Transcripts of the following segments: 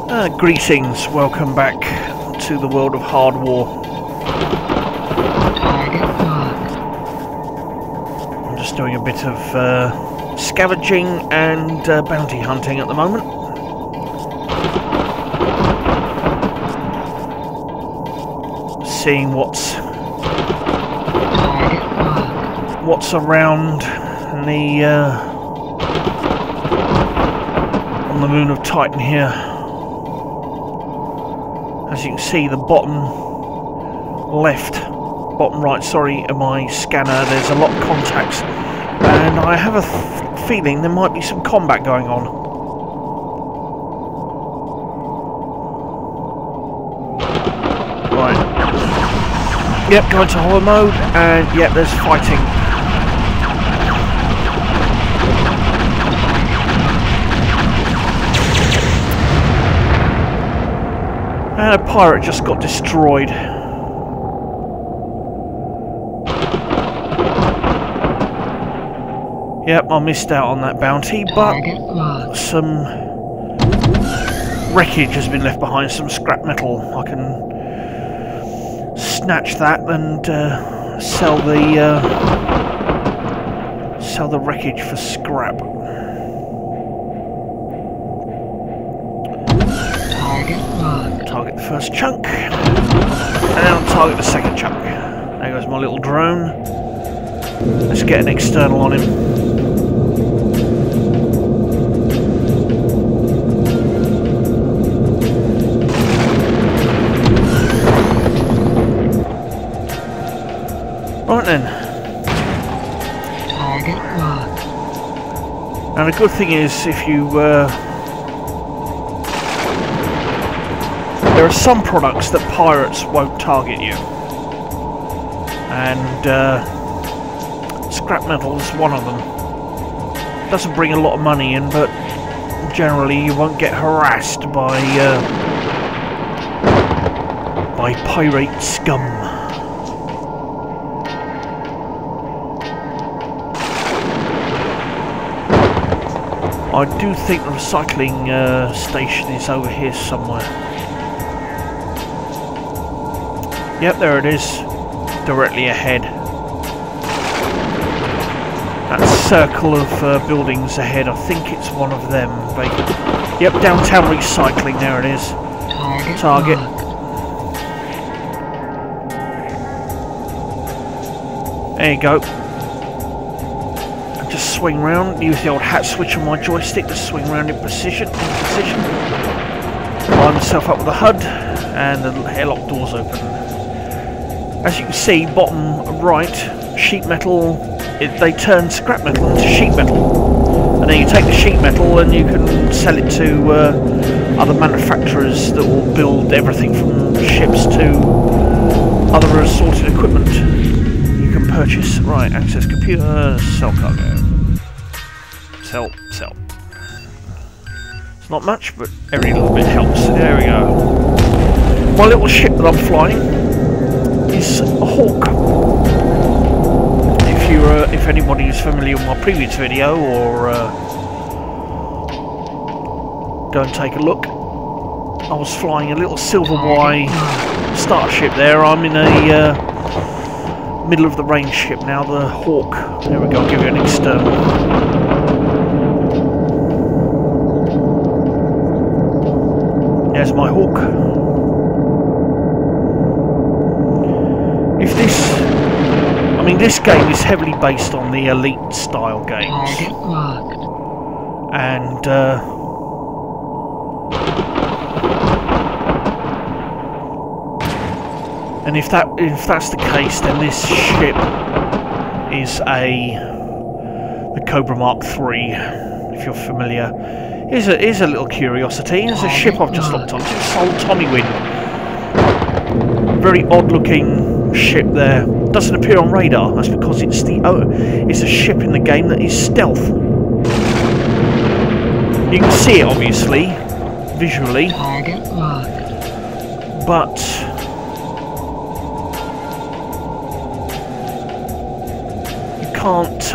Greetings, welcome back to the world of Hardwar. I'm just doing a bit of scavenging and bounty hunting at the moment. Seeing what's around the on the moon of Titan here. As you can see, the bottom right, sorry, of my scanner, there's a lot of contacts, and I have a feeling there might be some combat going on. Right. Yep, going to horror mode, and yep, there's fighting. And a pirate just got destroyed. Yep, I missed out on that bounty, but some wreckage has been left behind, some scrap metal. I can snatch that and sell the wreckage for scrap. Target the first chunk, and I'll target the second chunk. There goes my little drone. Let's get an external on him. Right then. Target locked. And the good thing is, if you there are some products that pirates won't target you, and scrap metal is one of them. Doesn't bring a lot of money in, but generally you won't get harassed by pirate scum. I do think the recycling station is over here somewhere. Yep, there it is, directly ahead. That circle of buildings ahead, I think it's one of them. Yep, downtown recycling, there it is. Target. There you go. And just swing round, use the old hat switch on my joystick to swing round in precision. Line myself up with the HUD, and the airlock doors open. As you can see, bottom right, sheet metal, they turn scrap metal into sheet metal. And then you take the sheet metal and you can sell it to other manufacturers that will build everything from ships to other assorted equipment you can purchase. Right, access computer, sell cargo. Sell. It's not much, but every little bit helps. There we go. My little ship that I'm flying is a hawk. If anybody is familiar with my previous video, or go and take a look, I was flying a little Silver Y starship there. I'm in a middle of the range ship now, the Hawk. There we go, I'll give you an external. There's my Hawk. This game is heavily based on the Elite style games, and if that's the case, then this ship is the Cobra Mark III. If you're familiar, is a little curiosity. It's a ship I've just looked onto. It's old Tommy Wynn. Very odd looking ship there. Doesn't appear on radar. That's because it's a ship in the game that is stealth. You can see it obviously visually, but you can't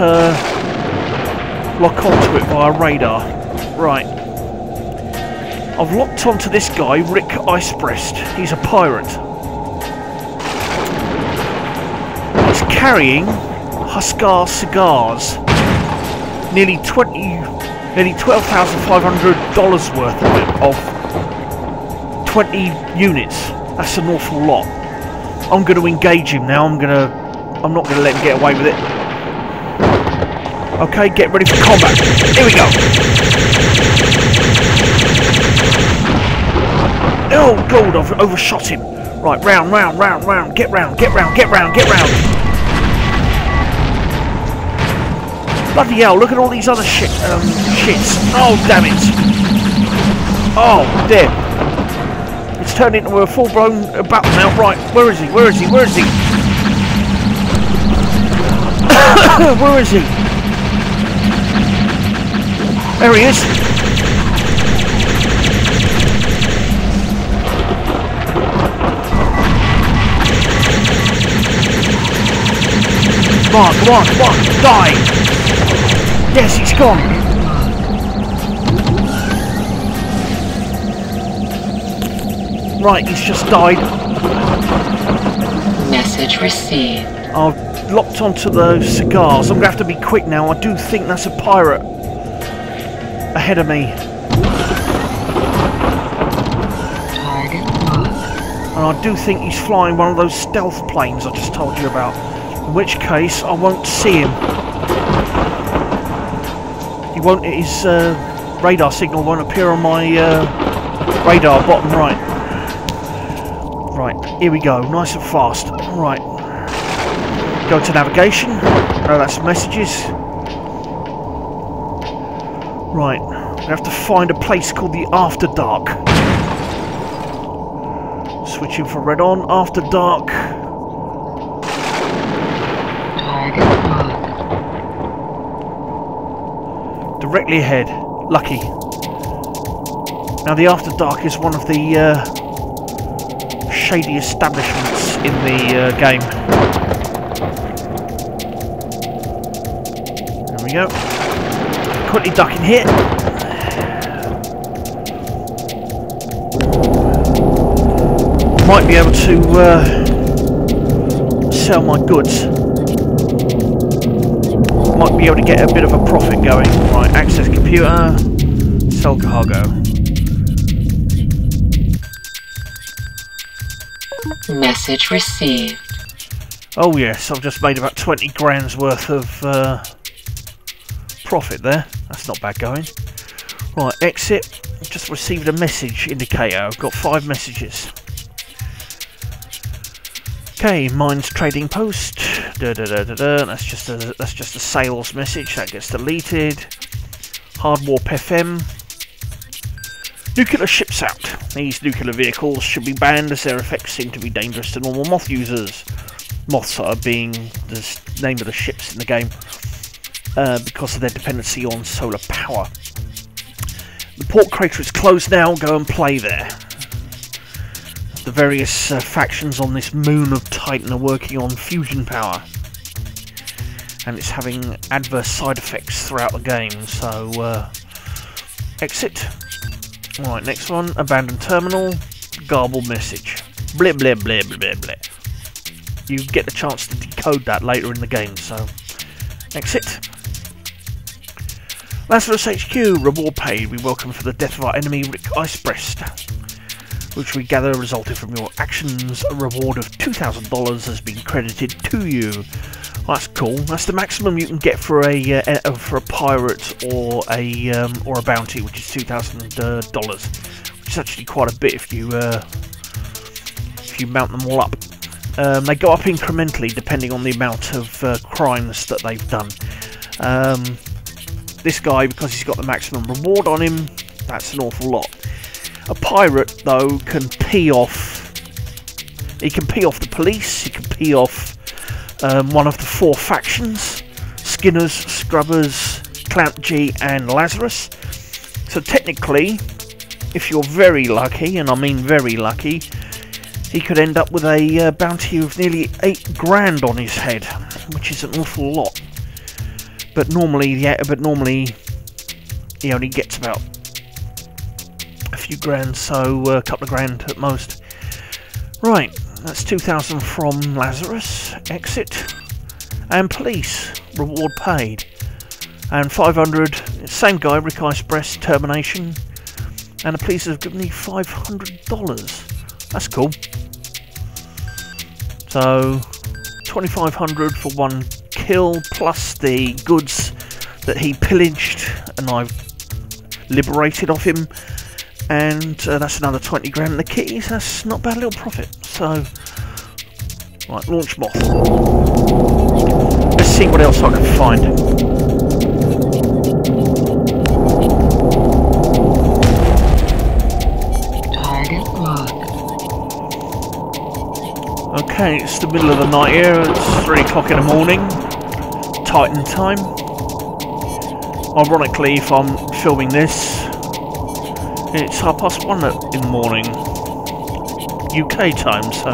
lock onto it via radar. Right. I've locked onto this guy, Rick Icebreast. He's a pirate. He's carrying Hardwar cigars. Nearly $12,500 worth of it, of 20 units. That's an awful lot. I'm going to engage him now. I'm not going to let him get away with it. Okay, get ready for combat. Here we go. Oh God, I've overshot him. Right, round. Get round. Bloody hell, look at all these other shits. Oh, damn it. Oh, dear. It's turned into a full-blown battle now. Right, where is he? Where is he? Where is he? There he is. Come on, die! Yes, he's gone! Right, he's just died. Message received. I've locked onto the cigars. I'm going to have to be quick now. I do think that's a pirate ahead of me. And I do think he's flying one of those stealth planes I just told you about. In which case, I won't see him. He won't. His radar signal won't appear on my radar bottom right. Right, here we go. Nice and fast. Right. Go to navigation. Oh, that's messages. Right. We have to find a place called the After Dark. Switching for red on. After Dark. Directly ahead. Lucky. Now the After Dark is one of the shady establishments in the game. There we go. Quickly ducking here. Might be able to sell my goods. Might be able to get a bit of a profit going. Right, access computer, sell cargo. Message received. Oh yes, I've just made about 20 grand's worth of profit there. That's not bad going. Right, exit. I've just received a message indicator. I've got 5 messages. Okay, Mines Trading Post. That's just a sales message that gets deleted. Hardwar FM. Nuclear ships out. These nuclear vehicles should be banned as their effects seem to be dangerous to normal moth users. Moths are being the name of the ships in the game because of their dependency on solar power. The port crater is closed now. Go and play there. The various factions on this moon of Titan are working on fusion power, and it's having adverse side effects throughout the game, so exit. Right, next one, abandoned terminal, garbled message. Bleh bleh bleh bleh bleh bleh. You get the chance to decode that later in the game, so exit. Lazarus HQ, reward paid. We welcome for the death of our enemy Rick Icebreast, which we gather resulted from your actions. A reward of $2,000 has been credited to you. Well, that's cool. That's the maximum you can get for a pirate or a bounty, which is $2,000, which is actually quite a bit if you mount them all up. They go up incrementally depending on the amount of crimes that they've done. This guy, because he's got the maximum reward on him, that's an awful lot. A pirate, though, can pee off. He can pee off the police. He can pee off one of the 4 factions: Skinners, Scrubbers, Clamp G, and Lazarus. So technically, if you're very lucky, and I mean very lucky, he could end up with a bounty of nearly 8 grand on his head, which is an awful lot. But normally, he only gets about few grand, so a couple of grand at most. Right, that's 2,000 from Lazarus, exit, and police, reward paid. And 500, same guy, Rick Icebreast, termination, and the police have given me $500. That's cool. So 2,500 for one kill, plus the goods that he pillaged and I've liberated off him, and that's another 20 grand. The kitties, that's not a bad little profit. So, right, launch moth. Let's see what else I can find. Okay, it's the middle of the night here, it's 3 o'clock in the morning, Titan time. Ironically, if I'm filming this, it's 1:30 in the morning, UK time, so...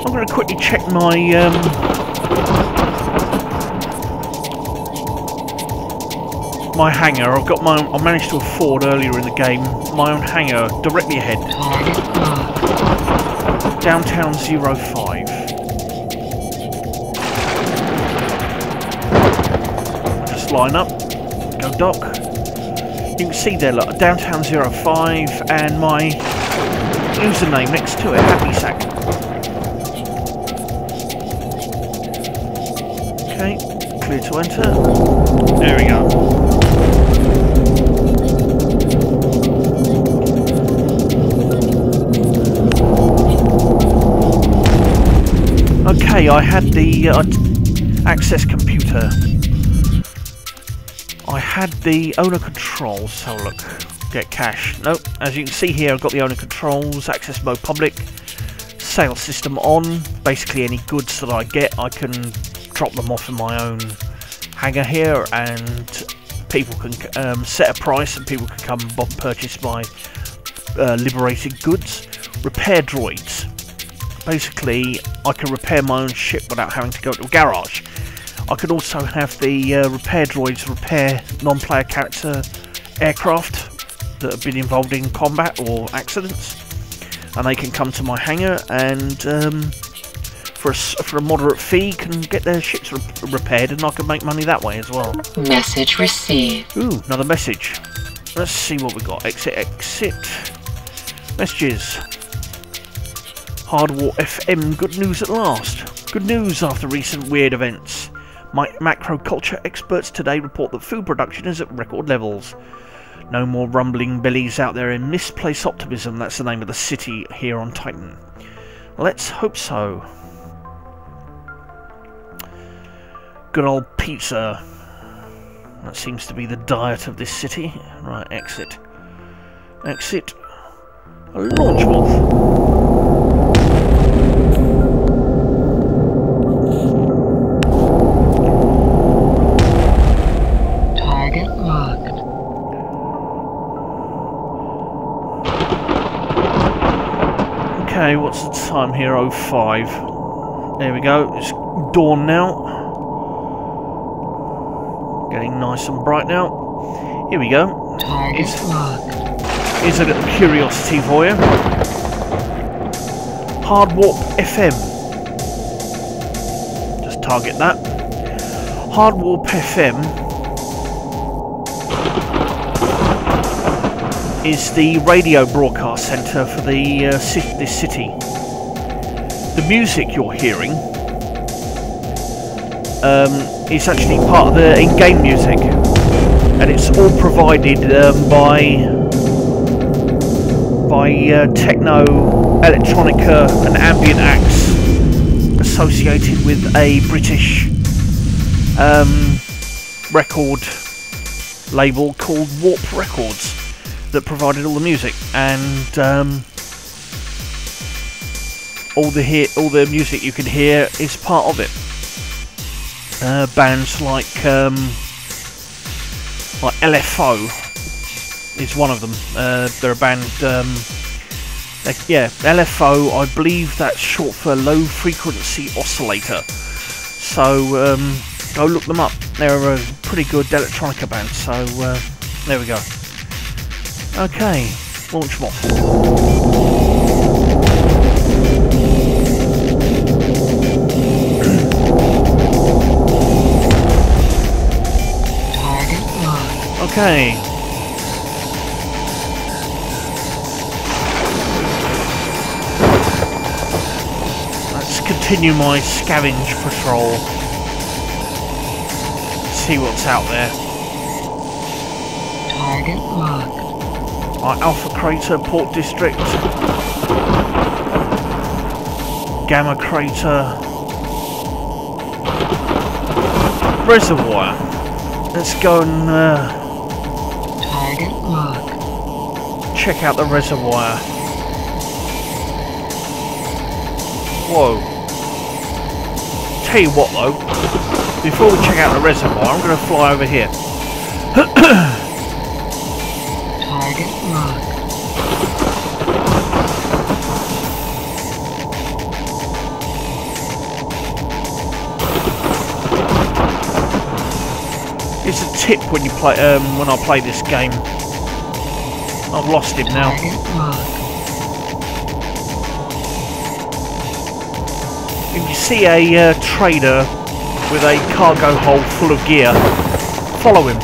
I'm going to quickly check my... my hangar. I've got my own, I managed to afford earlier in the game my own hangar directly ahead. Downtown 05. Just line up, go dock. You can see there, look, Downtown 05 and my username next to it, Happy Sack. Okay, clear to enter. There we go. Okay, I had the access computer. I had the owner controls. So look, get cash. Nope. As you can see here, I've got the owner controls, access mode public, sales system on. Basically, any goods that I get, I can drop them off in my own hangar here, and people can set a price, and people can come and purchase my liberated goods. Repair droids. Basically, I can repair my own ship without having to go to a garage. I could also have the repair droids repair non-player character aircraft that have been involved in combat or accidents, and they can come to my hangar and for a moderate fee can get their ships repaired, and I can make money that way as well. Message received. Ooh, another message. Let's see what we got. Exit, exit. Messages. Hardwar FM, good news at last. Good news after recent weird events. My macro culture experts today report that food production is at record levels. No more rumbling bellies out there in misplaced optimism. That's the name of the city here on Titan. Let's hope so. Good old pizza. That seems to be the diet of this city. Right, exit. Exit. A launch wolf. Okay, what's the time here? 05. There we go. It's dawn now. Getting nice and bright now. Here we go. Here's a little curiosity for you. Hardwar FM. Just target that. Hardwar FM is the radio broadcast centre for the this city. The music you're hearing is actually part of the in-game music, and it's all provided by techno, electronica and ambient acts associated with a British record label called Warp Records that provided all the music, and all the music you can hear is part of it. Bands like LFO is one of them. They're a band. LFO. I believe that's short for low frequency oscillator. So go look them up. They're a pretty good electronica band. So there we go. Okay, launch them off. Okay. Let's continue my scavenge patrol. See what's out there. Target locked. Right, Alpha Crater, Port District. Gamma Crater. Reservoir. Let's go and Target locked. check out the reservoir. Whoa. Tell you what though, before we check out the reservoir, I'm going to fly over here. Target locked. It's a tip when you play when I play this game. I've lost him now. Target locked. If you see a trader with a cargo hold full of gear, follow him,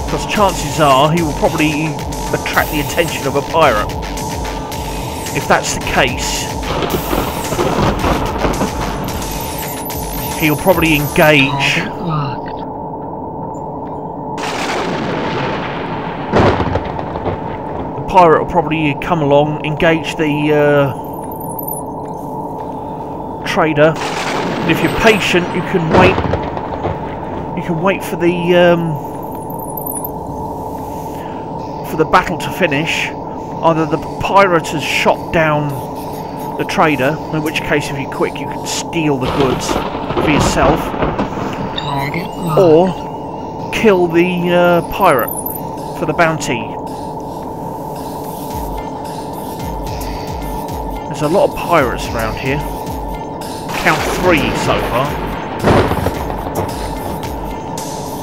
because chances are he will probably attract the attention of a pirate. If that's the case, he'll probably engage. Target locked. The pirate will probably come along, engage the trader. And if you're patient, you can wait. You can wait for the battle to finish. Either the pirate has shot down the trader, in which case, if you're quick, you can steal the goods for yourself, Target locked. or kill the pirate for the bounty. There's a lot of pirates around here. Count 3 so far.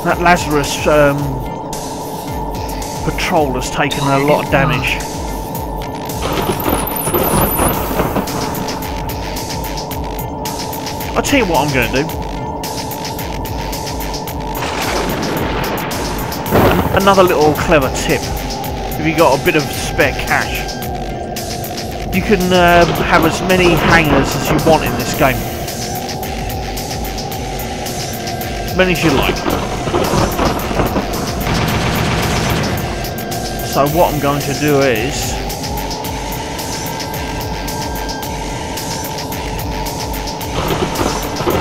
That Lazarus patrol has taken a lot of damage. I'll tell you what I'm going to do. Another little clever tip. If you got a bit of spare cash, you can have as many hangars as you want in this game. As many as you like. So what I'm going to do is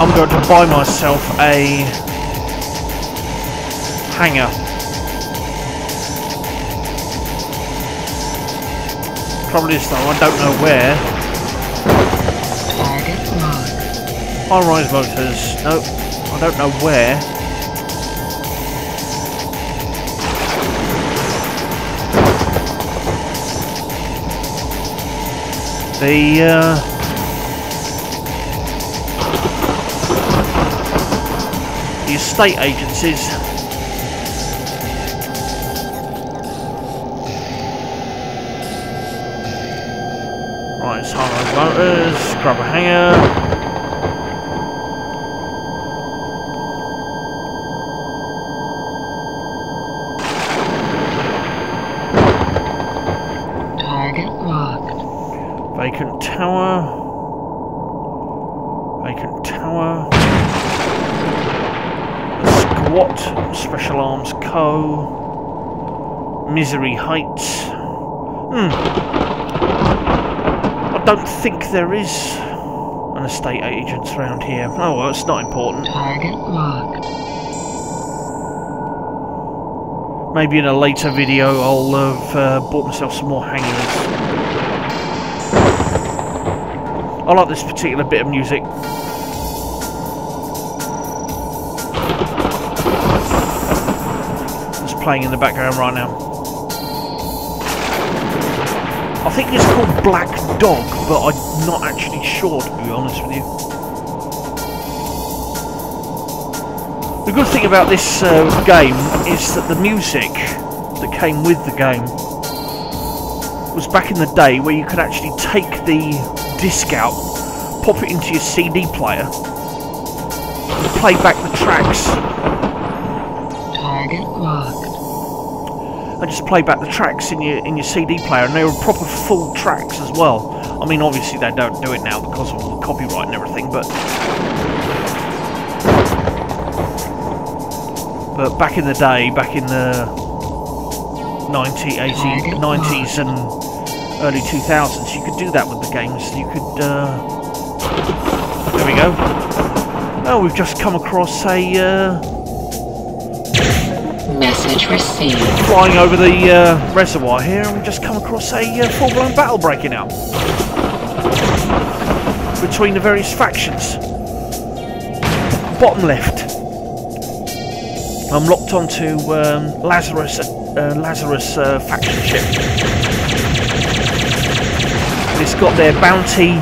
I'm going to buy myself a hangar. Probably this time, I don't know where. Target locked. High-rise motors. No, I don't know where. The estate agencies. Right, it's high-rise motors. Grab a hangar. Target locked. Vacant tower. Vacant tower. Squat. Special Arms Co. Misery Heights. I don't think there is an estate agents around here. Oh well, it's not important. Target locked. Maybe in a later video I'll have bought myself some more hangars. I like this particular bit of music. It's playing in the background right now. I think it's called Black Dog, but I'm not actually sure, to be honest with you. The good thing about this game is that the music that came with the game was back in the day where you could actually take the disc out, pop it into your CD player, and play back the tracks. Target locked. And just play back the tracks in your CD player, and they were proper full tracks as well. I mean, obviously they don't do it now because of all the copyright and everything, but back in the day, back in the 90s and early 2000s, you could do that with the games. You could, there we go. Oh, we've just come across a, Message received. flying over the reservoir here, and we've just come across a full-blown battle breaking out between the various factions. Bottom left, I'm locked onto Lazarus faction ship. It's got their bounty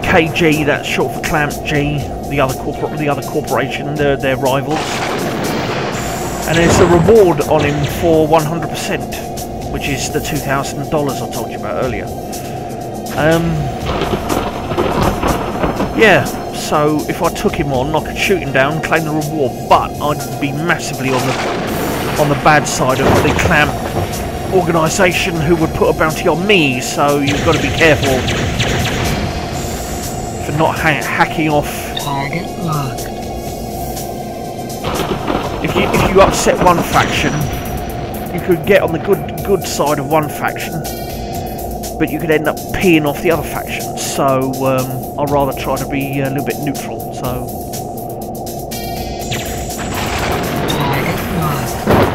KG, that's short for Clamp G, the other corporation, their rivals. And there's a reward on him for 100%, which is the $2,000 I told you about earlier. Yeah, so if I took him on, I could shoot him down, claim the reward, but I'd be massively on the bad side of the Clamp organisation, who would put a bounty on me. So you've got to be careful for not hacking off. Target locked. If you upset one faction, you could get on the good side of one faction, but you could end up peeing off the other faction. So I'd rather try to be a little bit neutral. So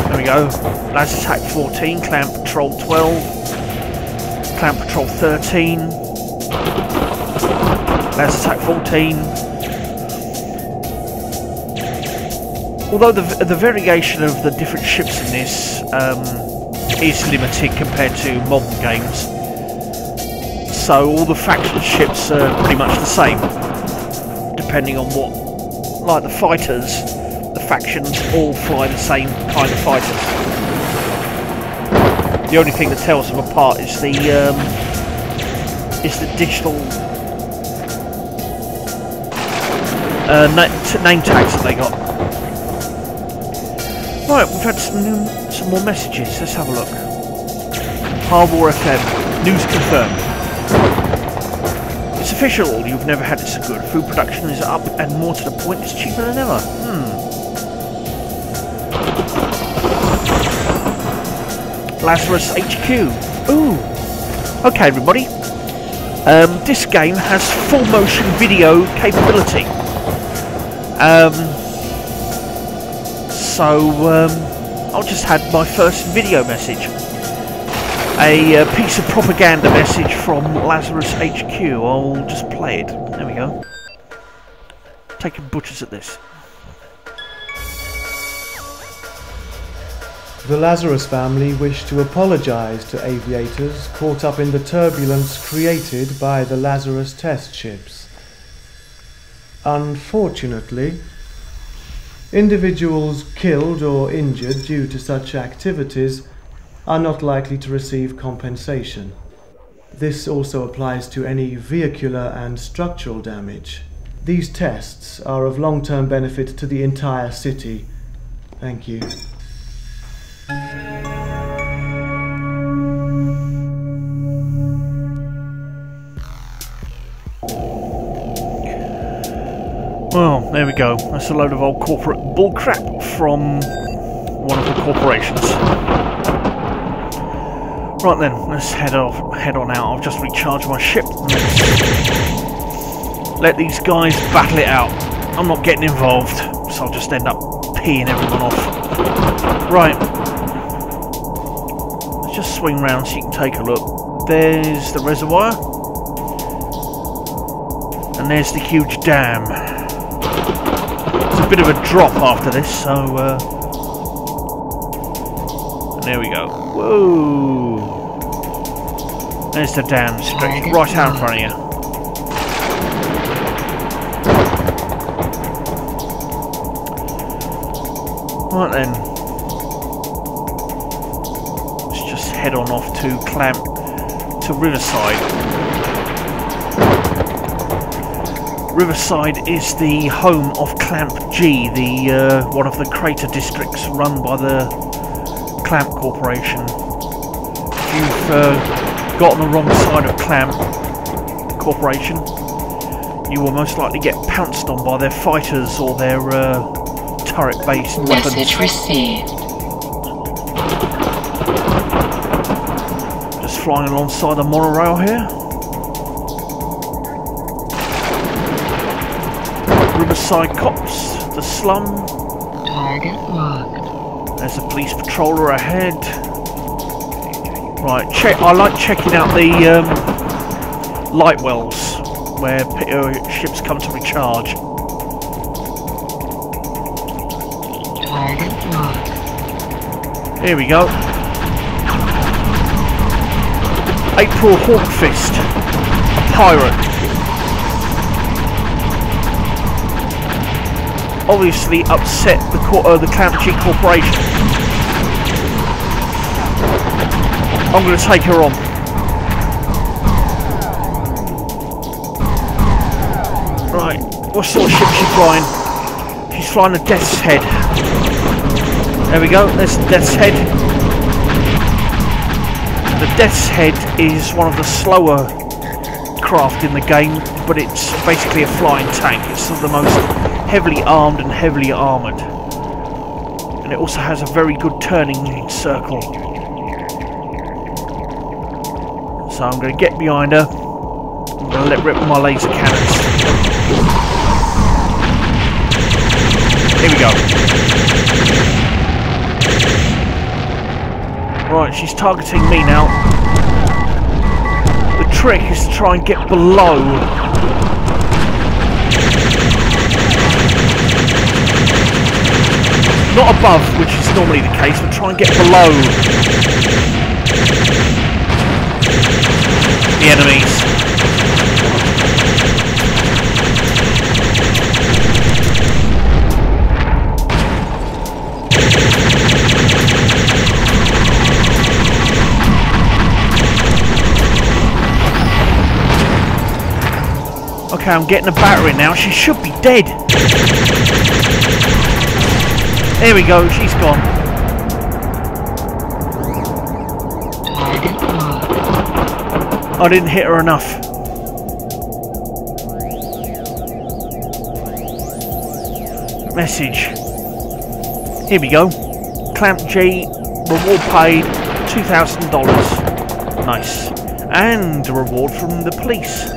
there we go. Laser Attack 14, Clamp Patrol 12, Clamp Patrol 13, Laser Attack 14. Although the variation of the different ships in this is limited compared to modern games, so all the faction ships are pretty much the same, depending on what, like the fighters, the factions all fly the same kind of fighters. The only thing that tells them apart is the digital name tags that they got. Right, we've had some more messages. Let's have a look. Hardwar FM. News confirmed. It's official. You've never had it so good. Food production is up, and more to the point, it's cheaper than ever. Lazarus HQ. Ooh. Okay, everybody. This game has full motion video capability. So I'll just had my first video message. A piece of propaganda message from Lazarus HQ. I'll just play it. There we go. Taking butchers at this. The Lazarus family wish to apologize to aviators caught up in the turbulence created by the Lazarus test ships. Unfortunately, individuals killed or injured due to such activities are not likely to receive compensation. This also applies to any vehicular and structural damage. These tests are of long-term benefit to the entire city. Thank you. Well, there we go. That's a load of old corporate bullcrap from one of the corporations. Right then, let's head on out. I've just recharged my ship. Let these guys battle it out. I'm not getting involved, so I'll just end up peeing everyone off. Right. Let's just swing round so you can take a look. There's the reservoir. And there's the huge dam. It's a bit of a drop after this, so and there we go. Whoa! There's the dam, straight right out in front of you. Right then. Let's just head on off to Riverside. Riverside is the home of Clamp G, the one of the crater districts run by the Clamp Corporation. If you've got on the wrong side of Clamp Corporation, you will most likely get pounced on by their fighters or their turret-based weapons. Message received. Just flying alongside the monorail here. Riverside cops, the slum. Target locked. There's a police patroller ahead. Right, I like checking out the light wells where ships come to recharge. Target locked. Here we go. April Hawkfist, a pirate. Obviously upset the Clamp G Corporation. I'm going to take her on. Right, what sort of ship is she flying? She's flying the Death's Head. There we go, there's the Death's Head. The Death's Head is one of the slower craft in the game, but it's basically a flying tank. It's the most heavily armed and heavily armoured. And it also has a very good turning circle. So I'm going to get behind her. I'm going to let rip my laser cannons. Here we go. Right, she's targeting me now. The trick is to try and get below. Not above, which is normally the case, but try and get below the enemies. Okay, I'm getting a battery now. She should be dead. There we go, she's gone. I didn't hit her enough. Message. Here we go. Clamp G, reward paid, $2,000. Nice. And a reward from the police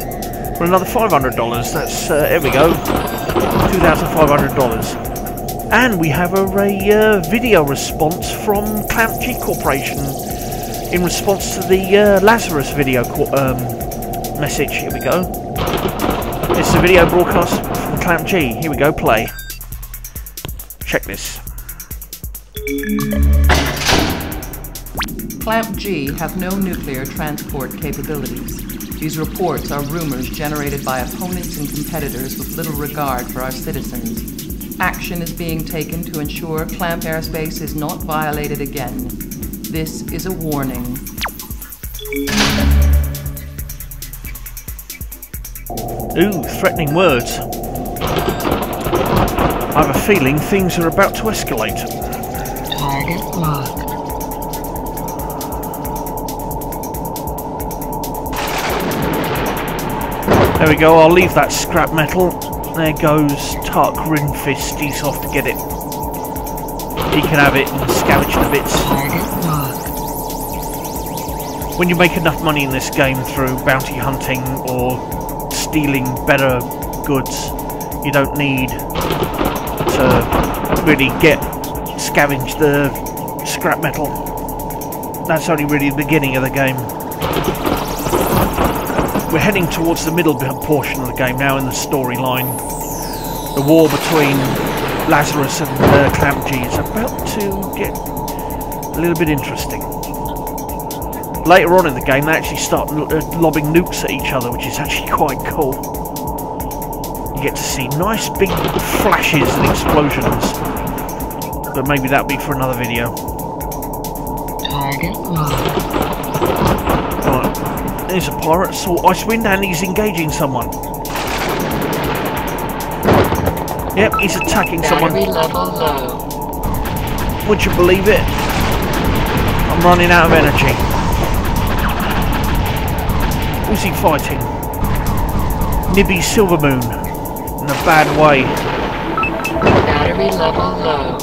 for another $500. That's, there we go. $2,500. And we have a video response from Clamp G Corporation in response to the Lazarus video message. Here we go. It's a video broadcast from Clamp G. Here we go, play. Check this. Clamp G have no nuclear transport capabilities. These reports are rumors generated by opponents and competitors with little regard for our citizens. Action is being taken to ensure Clamp airspace is not violated again. This is a warning. Ooh, threatening words. I have a feeling things are about to escalate. Target locked. There we go, I'll leave that scrap metal. There goes Tark Grinfist, he's off to get it. He can have it and scavenge the bits. Target locked. When you make enough money in this game through bounty hunting or stealing better goods, you don't need to really scavenge the scrap metal. That's only really the beginning of the game. We're heading towards the middle portion of the game now in the storyline. The war between Lazarus and Clamp G is about to get a little bit interesting. Later on in the game they actually start lobbing nukes at each other, which is actually quite cool. You get to see nice big flashes and explosions. But maybe that'll be for another video. Target locked. Right, there's a pirate, saw Icewind, and he's engaging someone. Yep, he's attacking someone. Battery level low. Would you believe it? I'm running out of energy. Who's he fighting? Nibby Silvermoon. In a bad way. Battery level low.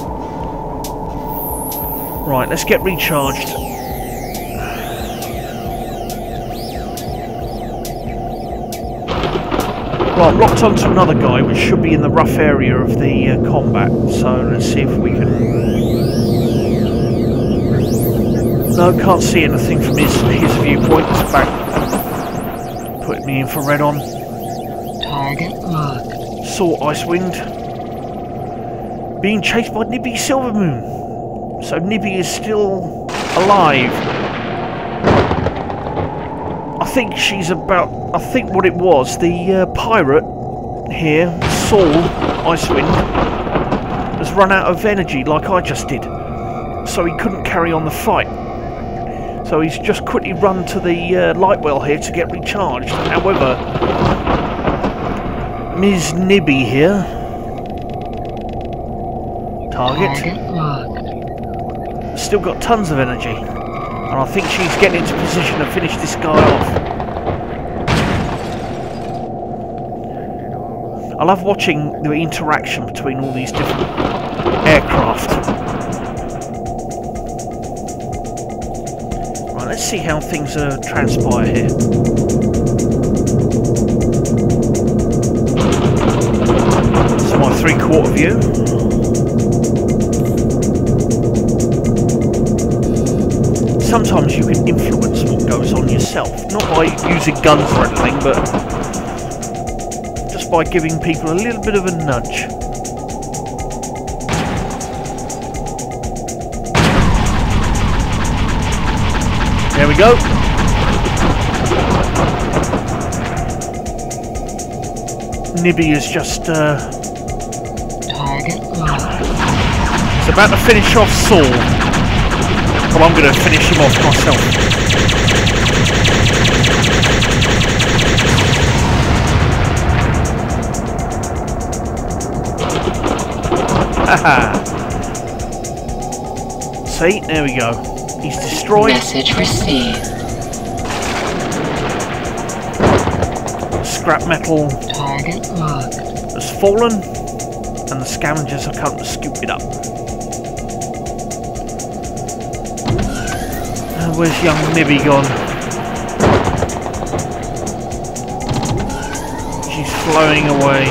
Right, let's get recharged. Right, I'm locked onto another guy, which should be in the rough area of the combat. So let's see if we can... No, can't see anything from his viewpoint. It's back. Put me infrared on. Target locked. Saw Icewind. Being chased by Nibby Silvermoon. So Nibby is still alive. I think she's about... I think what it was, the pirate here, Saul Icewind, has run out of energy like I just did. So he couldn't carry on the fight. So he's just quickly run to the light well here to get recharged. However, Ms. Nibby here... Target locked. still got tons of energy, and I think she's getting into position to finish this guy off. I love watching the interaction between all these different aircraft. Right, let's see how things transpire here. This is my 3/4 view. Sometimes you can influence what goes on yourself, not by using guns or anything, but just by giving people a little bit of a nudge. There we go. Nibby is just Target locked. it's about to finish off Saul. But I'm going to finish him off myself. Haha. See, there we go. He's destroyed. Message received. Scrap metal Target locked. has fallen, and the scavengers are coming to scoop it up. Where's young Nibby gone? She's flowing away.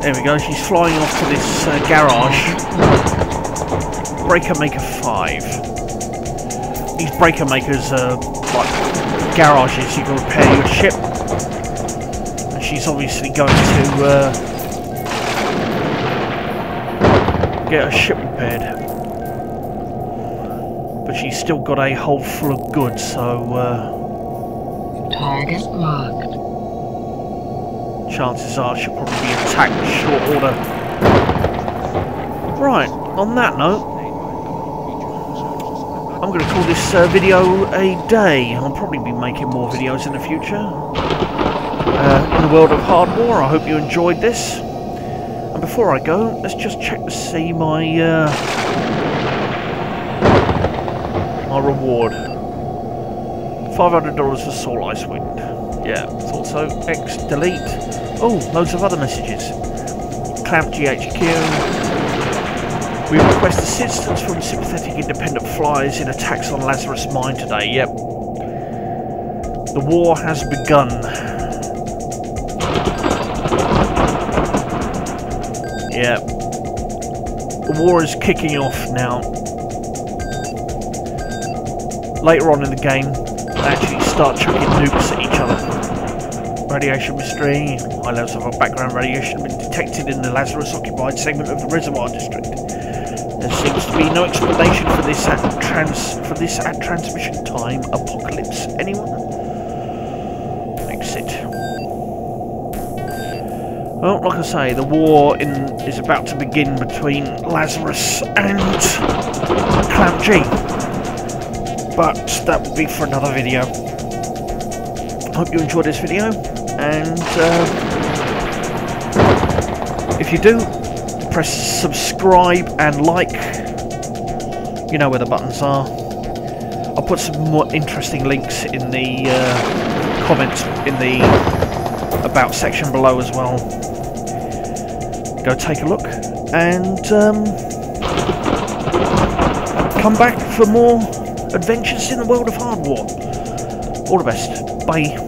There we go, she's flying off to this garage. Breaker Maker 5. These Breaker Makers are like garages, you can repair your ship. She's obviously going to get her ship repaired, but she's still got a hold full of goods, so Target locked. chances are she'll probably be attacked in short order. Right, on that note, I'm going to call this video a day. I'll probably be making more videos in the future. In the world of Hardwar. I hope you enjoyed this. And before I go, let's just check to see my my reward. $500 for Saul Icewind. Yeah, thought so. X delete. Oh, loads of other messages. Clamp GHQ. We request assistance from sympathetic independent flyers in attacks on Lazarus Mine today. Yep. The war has begun. Yeah, the war is kicking off now. Later on in the game, they actually start chucking nukes at each other. Radiation mystery. High levels of background radiation have been detected in the Lazarus-occupied segment of the reservoir district. There seems to be no explanation for this at transmission time apocalypse. Anyone? Well, like I say, the war is about to begin between Lazarus and Clamp G. But that will be for another video. Hope you enjoyed this video, and if you do, press subscribe and like. You know where the buttons are. I'll put some more interesting links in the comments in the about section below as well. Go take a look and come back for more adventures in the world of Hardwar. All the best. Bye.